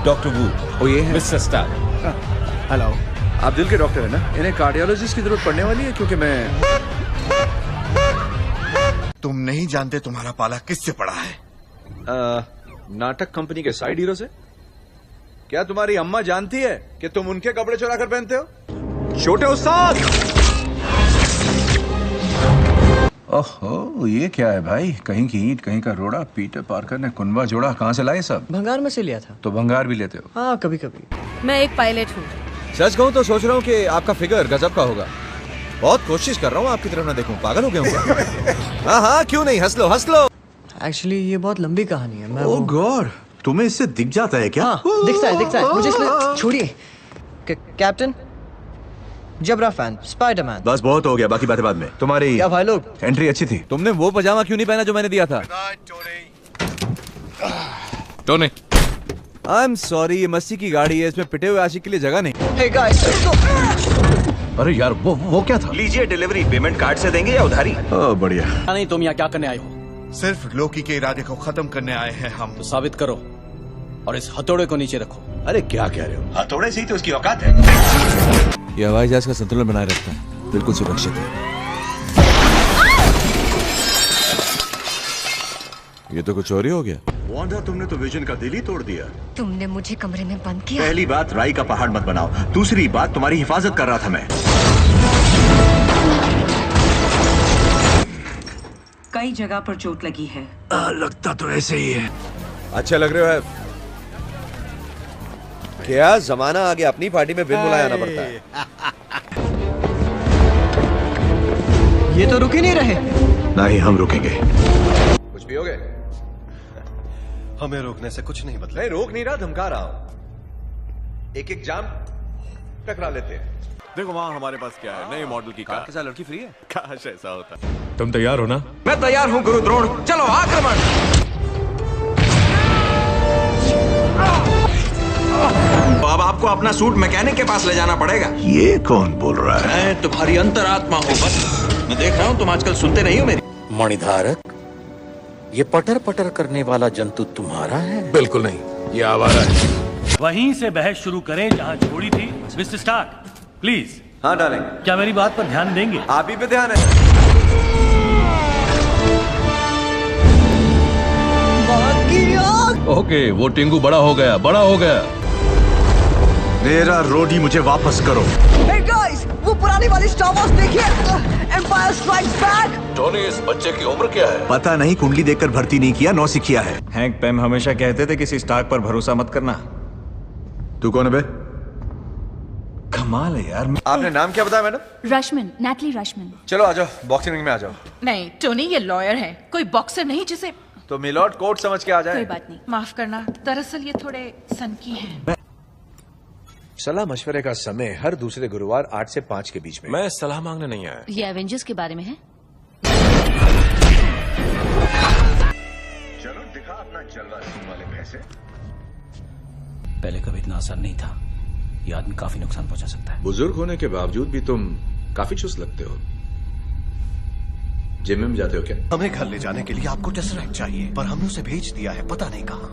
Doctor वू। वो ये है मिस्टर स्टार्क। हेलो। आप दिल के डॉक्टर है ना? इन्हें कार्डियोलॉजिस्ट की जरूरत पड़ने वाली है क्योंकि मैं तुम नहीं जानते तुम्हारा पाला किससे पड़ा है? नाटक कंपनी के साइड हीरो से। क्या तुम्हारी अम्मा जानती है कि तुम उनके कपड़े चुरा कर पहनते हो? छोटे उस्ताद। ओहो, ये क्या है भाई? कहीं की ईंट कहीं का रोड़ा। पीटर पार्कर ने कुनबा जोड़ा। कहाँ से लाए सब? भंगार में से लिया था। तो भंगार भी लेते हो? हाँ, कभी कभी। मैं एक पायलट हूँ। सच कहूं तो सोच रहा हूं कि आपका फिगर गजब का होगा। बहुत कोशिश कर रहा हूं आपकी तरफ ना देखूं। पागल हो गया हूं क्या? हाँ, क्यों नहीं, हंस लो हंस लो। एक्चुअली ये बहुत लंबी कहानी है। मैं ओह गॉड, तुम्हें इससे दिख जाता है क्या? हाँ, दिखता है। मुझे इसमें छोड़िए। कैप्टन, जबरा फैन, स्पाइडरमैन। बस बहुत हो गया, बाकी बातें बाद में। तुम्हारी क्या भाई लोग? एंट्री अच्छी थी। तुमने वो पजामा क्यों नहीं पहना जो मैंने दिया था? टोनी, आई एम सॉरी, ये मस्ती की गाड़ी है, इसमें पिटे हुए आशिक के लिए जगह नहीं। Hey guys, अरे यार, वो क्या था? लीजिए डिलीवरी। पेमेंट कार्ड से देंगे या उधारी? ओह बढ़िया। नहीं, तुम यहाँ क्या करने आए हो? सिर्फ लोकी के इरादे को खत्म करने आए हैं हम। तो साबित करो और इस हथौड़े को नीचे रखो। अरे क्या कह रहे हो? हथौड़े से ही तो उसकी औकात है। ये हवाई जहाज का संतुलन बनाए रखता है, बिल्कुल सुरक्षित है। ये तो कुछ और ही हो गया। वांडा, तुमने तो विजन का दिल ही तोड़ दिया। तुमने मुझे कमरे में बंद किया। पहली बात, राई का पहाड़ मत बनाओ। दूसरी बात, तुम्हारी हिफाजत कर रहा था मैं। कई जगह पर चोट लगी है। लगता तो ऐसे ही है। अच्छा लग रहे हो। क्या जमाना आ गया, अपनी पार्टी में बिन बुलाए आना पड़ता है। ये तो रुक ही नहीं रहे। नहीं, हम रुकेंगे। कुछ भी हो गए? हमें रोकने से कुछ नहीं बदला। नहीं, रोक नहीं रहा, धमका रहा हूं। एक एक जाम टकरा लेते हैं। देखो वहाँ हमारे पास क्या है, नए मॉडल की कार के साथ लड़की फ्री है। काश ऐसा होता। तुम तैयार हो ना? मैं तैयार हूँ गुरु द्रोण, चलो आक्रमण। अब आपको अपना सूट मैकेनिक के पास ले जाना पड़ेगा। ये कौन बोल रहा है? मैं तुम्हारी अंतरात्मा हूँ। बस मैं देख रहा हूँ तुम आजकल सुनते नहीं हो मेरी। मणिधारक, ये पटर पटर करने वाला जंतु तुम्हारा है? बिल्कुल नहीं, ये आवारा है। वहीं से बहस शुरू करें जहां छोड़ी थी। Mister Stark, please. हाँ डालेंगे। क्या मेरी बात पर ध्यान देंगे? आप ही पे ध्यान है। ओके, वो टिंगू बड़ा हो गया। मेरा रोडी मुझे वापस करो। Hey guys, वो पुरानी वाली स्टार वॉर्स देखिए, एम्पायर स्ट्राइक्स बैक। टोनी, इस बच्चे की उम्र क्या है? पता नहीं, कुंडली देखकर भर्ती नहीं किया, नौसिखिया है। हैंक पैम हमेशा कहते थे किसी स्टार्क पर भरोसा मत करना। तू कौन है बे? कमाल है यार। आपने नाम क्या बताया मैडम? रश्मिन, नैटली रश्मिन। चलो आ जाओ, बॉक्सिंग रिंग में आ जाओ। नहीं टोनी, ये लॉयर है, कोई बॉक्सर नहीं जिसे। तो मिलॉर्ड कोर्ट समझ के आ जाए। कोई बात नहीं, माफ करना, दरअसल ये थोड़े सनकी हैं। सलाह मशवरे का समय हर दूसरे गुरुवार 8 से 5 के बीच में। मैं सलाह मांगने नहीं आया। ये एवेंजर्स के बारे में है। चलो दिखा अपना जलवा सिंह वाले पैसे। पहले कभी इतना आसान नहीं था। ये आदमी काफी नुकसान पहुंचा सकता है। बुजुर्ग होने के बावजूद भी तुम काफी चुस्त लगते हो। जिम में जाते हो क्या? हमें घर ले जाने के लिए आपको टेसरैक्ट चाहिए, पर हमने उसे भेज दिया है, पता नहीं कहाँ।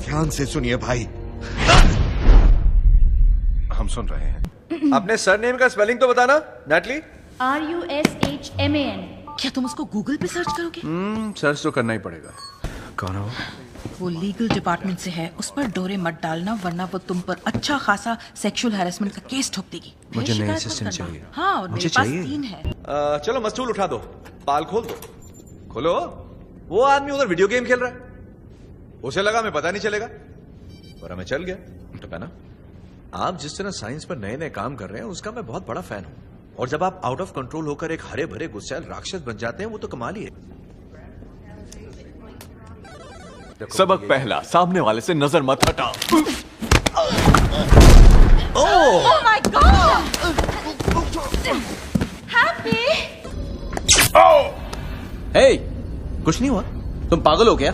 ध्यान से सुनिए भाई। हम सुन रहे हैं। अपने सरनेम का स्पेलिंग तो बताना, नैटली। RUSHMAN। क्या तुम उसको गूगल पे सर्च करोगे? सर्च तो करना ही पड़ेगा। कौन है वो? वो लीगल डिपार्टमेंट से है, उस पर डोरे मत डालना वरना वो तुम पर अच्छा खासा सेक्सुअल हैरेसमेंट का केस ठोक देगी। मुझे नई शिकायत मत असिस्टेंट करना। चाहिए। हाँ, और मुझे मेरे पास चाहिए। 3 है। चलो मस्तूल उठा दो, पाल खोल दो। खोलो। वो आदमी उधर वीडियो गेम खेल रहा है, उसे लगा मैं पता नहीं चलेगा, और मैं चल गया। तो कहना, आप जिस तरह साइंस पर नए नए काम कर रहे हैं उसका मैं बहुत बड़ा फैन हूं, और जब आप आउट ऑफ कंट्रोल होकर एक हरे भरे गुस्सैल राक्षस बन जाते हैं वो तो कमाल ही है। सबक पहला, सामने वाले से नजर मत हटाओ। Oh my God! Happy? हे, कुछ नहीं हुआ। तुम पागल हो क्या?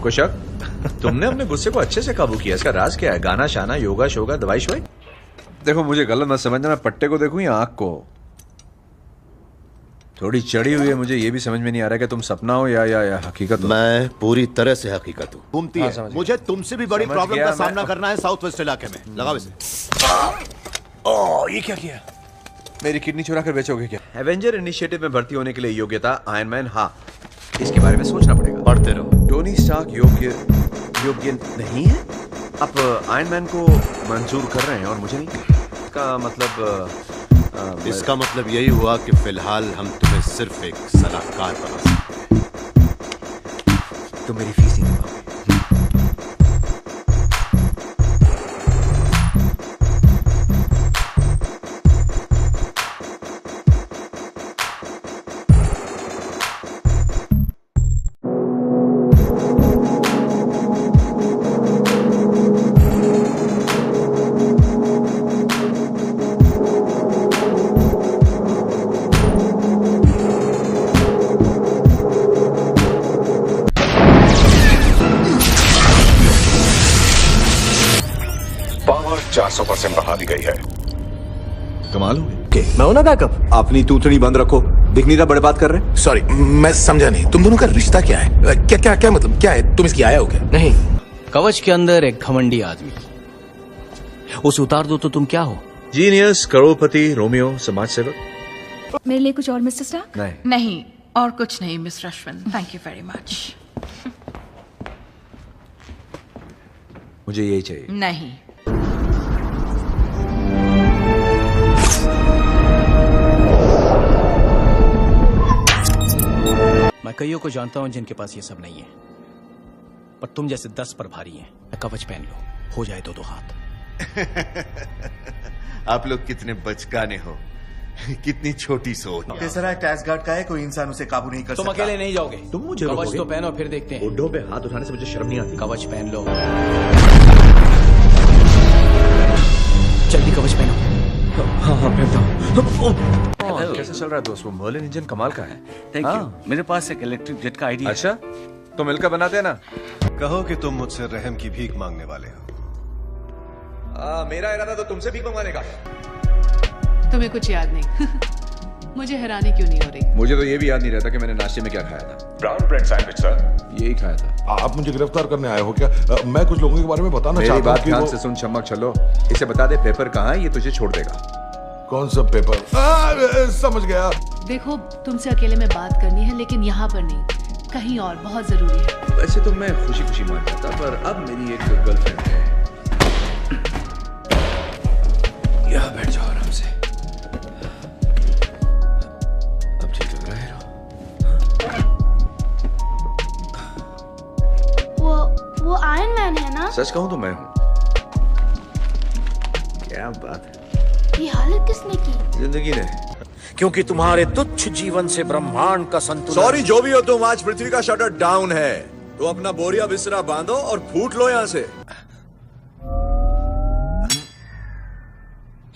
कुशक, तुमने अपने गुस्से को अच्छे से काबू किया, इसका राज क्या है? गाना शाना, योगा शोगा, दवाई शवाई? देखो मुझे गलत मत समझना, मैं पट्टे को देखूं या आंख को? थोड़ी चढ़ी हुई है, मुझे ये भी समझ में नहीं आ रहा कि तुम सपना हो या हकीकत हो। मैं पूरी तरह से हकीकत हूँ। घूमती है। मुझे तुमसे भी बड़ी प्रॉब्लम का सामना करना है साउथ वेस्ट इलाके में। लगाओ इसे। ओह, ये क्या किया? मेरी किडनी चुरा कर बेचोगे क्या? एवेंजर इनिशिएटिव में भर्ती होने के लिए योग्यता आयरन मैन, हाँ, इसके बारे में सोचना पड़ेगा। पढ़ते रहो। टोनी स्टार्क योग्य नहीं है? आप आयरन मैन को मंजूर कर रहे हैं और मुझे नहीं? इसका मतलब यही हुआ कि फिलहाल हम तुम्हें सिर्फ एक सलाहकार बना सकते हैं। तो मेरी फीस नहीं दे बढ़ा दी गई है। कमाल हो गई। मैं हूं ना बैकअप। अपनी तूतनी बंद रखो, दिख नहीं रहा बड़े बात कर रहे हैं। सॉरी, मैं समझा नहीं, तुम दोनों का रिश्ता क्या है? क्या मतलब क्या है? तुम इसकी आया हो क्या? नहीं, कवच के अंदर एक घमंडी आदमी, उसे उतार दो तो तुम क्या हो? जीनियस, करोड़पति, रोमियो, समाज सेवक। मेरे लिए कुछ और मिस्टर स्टार्क? नहीं, और कुछ नहीं miss Ashwin, thank you very much. मुझे यही चाहिए। नहीं, मैं कईयों को जानता हूं जिनके पास ये सब नहीं है, पर तुम जैसे 10 पर भारी हैं। कवच पहन लो, हो जाए दो हाथ। आप लोग कितने बचकाने हो, कितनी छोटी सोच। टेसराक्ट एसगार्ड का है, कोई इंसान उसे काबू नहीं कर सकता। तुम अकेले नहीं जाओगे। तुम मुझे कवच तो पहनो, फिर देखते हैं। बुड्ढों पे हाथ उठाने से मुझे शर्म नहीं आती। कवच पहन लो, जल्दी कवच पहनो। हाँ पहनता हूँ। कैसा चल रहा है दोस्त? वो मर्लिन इंजन कमाल का है। Thank you. मेरे पास एक इलेक्ट्रिक जेट का आइडिया। अच्छा, तो मिलकर बनाते हैं ना। कहो कि तुम मुझसे रहम की भीख मांगने वाले हो। मेरा इरादा तो तुमसे भीख मंगवाने का। तुम्हें कुछ याद नहीं। मुझे हैरानी क्यों नहीं हो रही? मुझे तो ये भी याद नहीं रहता कि मैंने नाश्ते में क्या खाया था। Brown bread sandwich sir. यही खाया था। आप मुझे गिरफ्तार करने आए हो क्या? मैं कुछ लोगों के बारे में बताना मेरी चाहता हूँ। बात ध्यान से सुन चमक, चलो इसे बता दे पेपर कहाँ है, ये तुझे छोड़ देगा। कौन सा पेपर? समझ गया। देखो, तुमसे अकेले में बात करनी है, लेकिन यहाँ पर नहीं, कहीं और, बहुत जरूरी है। वैसे तो मैं खुशी खुशी मान जाता, पर अब मेरी एक गर्लफ्रेंड है। यहाँ बैठ जाओ आराम से। अब ठीक लग रहा है? वो आयरन मैन है ना? सच कहूं तो मैं हूं। क्या बात है। ये हालत किसने की? जिंदगी ने। क्योंकि तुम्हारे तुच्छ जीवन से ब्रह्मांड का संतुलन। सॉरी जो भी हो तुम, आज पृथ्वी का शटर डाउन है, तो अपना बोरिया बिस्तरा बांधो और फूट लो यहां से।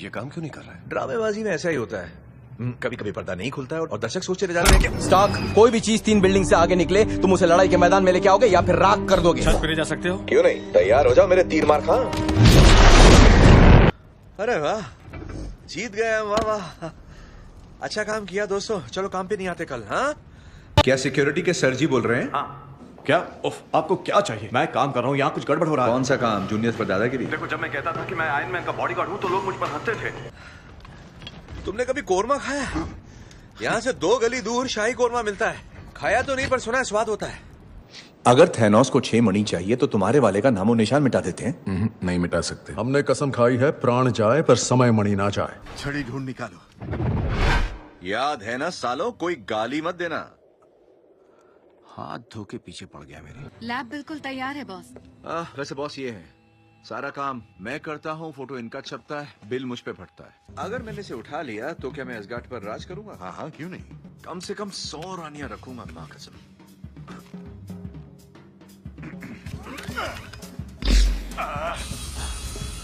ये काम क्यों नहीं कर रहा है? ड्रामेबाजी में ऐसा ही होता है, कभी कभी पर्दा नहीं खुलता है और दर्शक सोचते रह जाते हैं कि स्टार्क, कोई भी चीज 3 बिल्डिंग से आगे निकले, तुम उसे लड़ाई के मैदान में लेके आओगे या फिर राख कर दोगे। छत पे जा सकते हो? क्यों नहीं, तैयार हो जाओ, मेरे तीर मार खा। अरे वाह, जीत गए हम, वाह वाह, अच्छा काम किया दोस्तों। चलो काम पे नहीं आते कल। हाँ, क्या सिक्योरिटी के सर जी बोल रहे हैं? हाँ। क्या? उफ, आपको क्या चाहिए? मैं काम कर रहा हूँ, यहाँ कुछ गड़बड़ हो रहा है। कौन सा काम? जूनियर्स पर दादागिरी? देखो, जब मैं कहता था कि मैं आयरन मैन का बॉडीगार्ड हूँ, तो लोग मुझ पर हंसते थे। तुमने कभी कोरमा खाया? यहाँ से 2 गली दूर शाही कोरमा मिलता है। खाया तो नहीं, पर सुना है स्वाद होता है। अगर थैनोस को 6 मणि चाहिए तो तुम्हारे वाले का नामो निशान मिटा देते हैं। नहीं मिटा सकते। हमने कसम खाई है, प्राण जाए पर समय मणि ना जाए। छड़ी ढूंढ निकालो। याद है ना सालो, कोई गाली मत देना। हाथ धो के पीछे पड़ गया मेरे। लैब बिल्कुल तैयार है बॉस। वैसे बॉस ये है, सारा काम मैं करता हूँ, फोटो इनका छपता है, बिल मुझ पे फटता है। अगर मैंने इसे उठा लिया तो क्या मैं एसगार्ड पर राज करूंगा? हाँ हाँ, क्यों नहीं। कम से कम 100 रानियां रखूंगा, माँ कसम।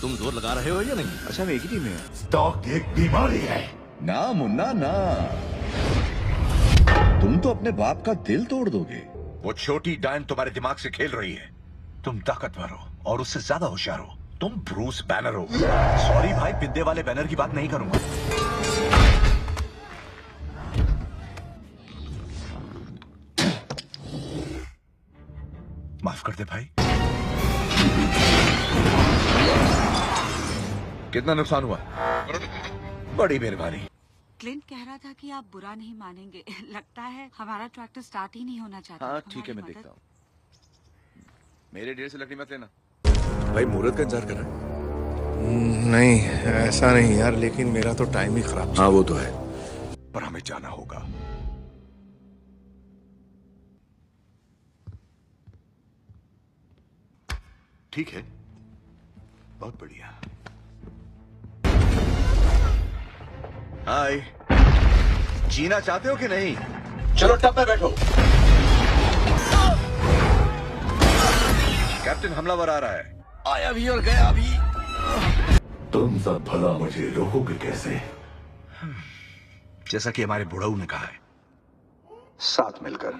तुम जोर लगा रहे हो या नहीं? अच्छा, मैं एक ही टीम में है। स्टॉक एक बीमारी है ना मुन्ना ना, तुम तो अपने बाप का दिल तोड़ दोगे। वो छोटी डायन तुम्हारे दिमाग से खेल रही है। तुम ताकतवर हो और उससे ज्यादा होशियार हो। तुम ब्रूस बैनर हो। सॉरी भाई, पिद्दे वाले बैनर की बात नहीं करूंगा। दे भाई। कितना नुकसान हुआ? बड़ी मेहरबानी। क्लिंट कह रहा था कि आप बुरा नहीं मानेंगे। लगता है हमारा ट्रैक्टर स्टार्ट ही नहीं होना चाहता। हाँ ठीक है, मैं देखता हूँ। मेरे ढेर से लकड़ी मत लेना। भाई मुहूर्त का इंतजार कर रहा है? नहीं ऐसा नहीं यार, लेकिन मेरा तो टाइम ही खराब। हाँ वो तो है, पर हमें जाना होगा। ठीक है, बहुत बढ़िया। हाय, जीना चाहते हो कि नहीं? चलो टब में बैठो। कैप्टन हमलावर आ रहा है। आया भी और गया भी। तुम सब भला मुझे रोकोगे कैसे? जैसा कि हमारे बुढ़ऊ ने कहा है, साथ मिलकर।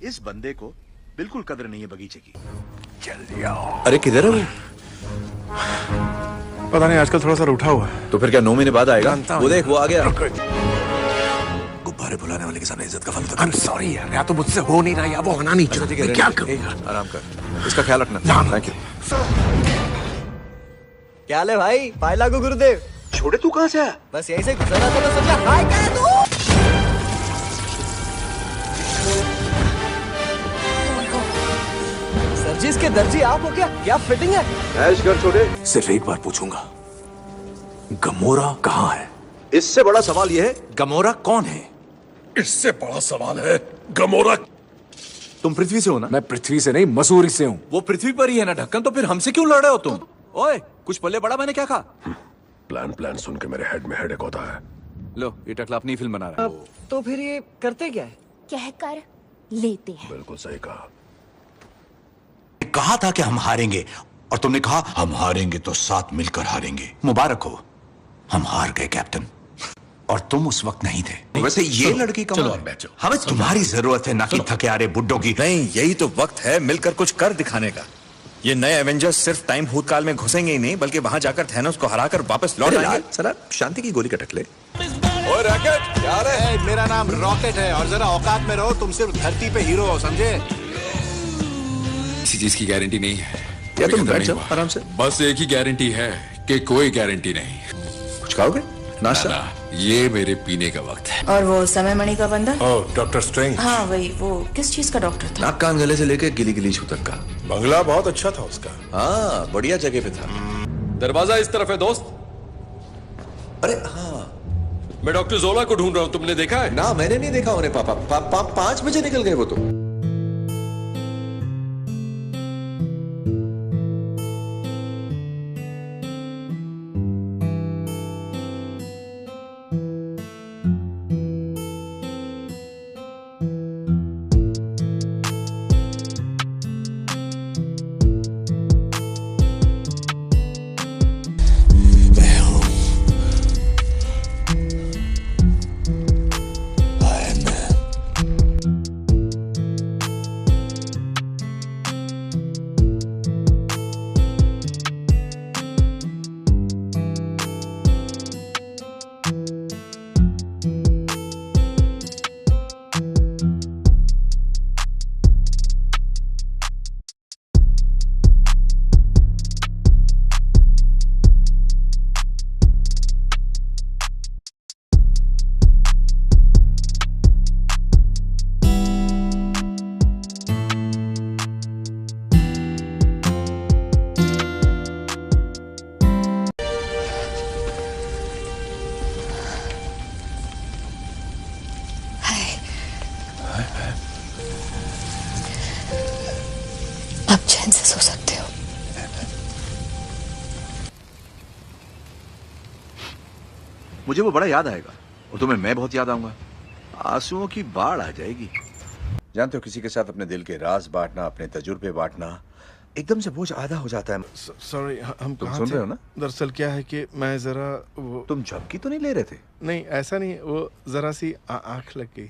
इस बंदे को बिल्कुल कदर नहीं है बगीचे की। चल जाओ। अरे किधर है वो? पता नहीं, आजकल थोड़ा सा रूठा हुआ है। तो फिर क्या 9 महीने बाद आएगा? वो देख, वो आ गया। गुब्बारे बुलाने वाले के सामने इज्जत का फलूदा। I'm sorry यार, या तो मुझसे हो नहीं रहा या वो होना नहीं चाहते। मैं क्या करूंगा? आराम कर, इसका ख्याल रखना। Thank you. क्या हाल है भाई? पाए लागू गुरुदेव। छोड़े तू कहाँ से आया? बस यहीं से गुजरा था तो सोचा हाय क्या है तू? सर्जिस के दर्जी आप हो क्या? क्या फिटिंग है? ऐश कर छोटे। सिर्फ एक बार पूछूंगा, गमोरा कहाँ है? इससे बड़ा सवाल यह है, गमोरा कौन है? इससे बड़ा सवाल है, गमोरा। तुम पृथ्वी से हो ना? मैं पृथ्वी से नहीं, मसूरी से हूँ। वो पृथ्वी पर ही है ना ढक्कन, तो फिर हमसे क्यों लड़ रहे हो तुम? ओए, कुछ पल्ले बड़ा मैंने क्या कहा? प्लान सुन के मेरे हेड में हेडेक होता है। लो, ये टकला अपनी फिल्म बना रहा है। तो फिर ये करते क्या है? कहकर लेते हैं। बिल्कुल सही कहा। कहा था कि हम हारेंगे, और तुमने कहा हम हारेंगे तो साथ मिलकर हारेंगे। मुबारक हो, हम हार गए कैप्टन, और तुम उस वक्त नहीं थे। वैसे ये लड़की का चलो बैठो। हमें तुम्हारी जरूरत है, ना कि थके आ रहे बुड्ढों की। नहीं, यही तो वक्त है मिलकर कुछ कर दिखाने का। ये नए एवेंजर्स सिर्फ टाइम भूतकाल में घुसेंगे ही नहीं, बल्कि वहां जाकर थैनोस को हराकर वापस लौट आएंगे। साला शांति की गोली का टकले। ओए रॉकेट, क्या है? मेरा नाम रॉकेट है और जरा औकात में रहो। तुम सिर्फ धरती पे हीरो हो, समझे? किसी चीज की गारंटी नहीं है। या तुम बैठ जाओ आराम से। बस एक ही गारंटी है कि कोई गारंटी नहीं। कुछ खाओगे? नाश्ता? ये मेरे पीने का वक्त है। और वो समय मणि का बंदा? ओह, डॉक्टर स्ट्रेंज। हाँ वही, वो किस चीज का डॉक्टर था? नाक कान गले से लेके गिली गिली छू तक का। बंगला बहुत अच्छा था उसका। हाँ, बढ़िया जगह पे था। दरवाजा इस तरफ है दोस्त। अरे हाँ, मैं डॉक्टर जोला को ढूंढ रहा हूँ, तुमने देखा है? ना मैंने नहीं देखा उन्हें। पापा 5 बजे निकल गए वो तो। अब चैन से सो सकते हो। मुझे वो बड़ा याद आएगा और तुम्हें मैं बहुत याद आऊंगा। आंसुओं की बाढ़ आ जाएगी। जानते हो, किसी के साथ अपने दिल के राज बांटना, अपने तजुर्बे बांटना, एकदम से बोझ आधा हो जाता है। सॉरी, हम तुम कहाँ सुन थे? रहे हो ना? दरअसल क्या है कि मैं जरा वो... तुम झपकी तो नहीं ले रहे थे? नहीं, ऐसा नहीं, वो जरा सी आंख लग गई।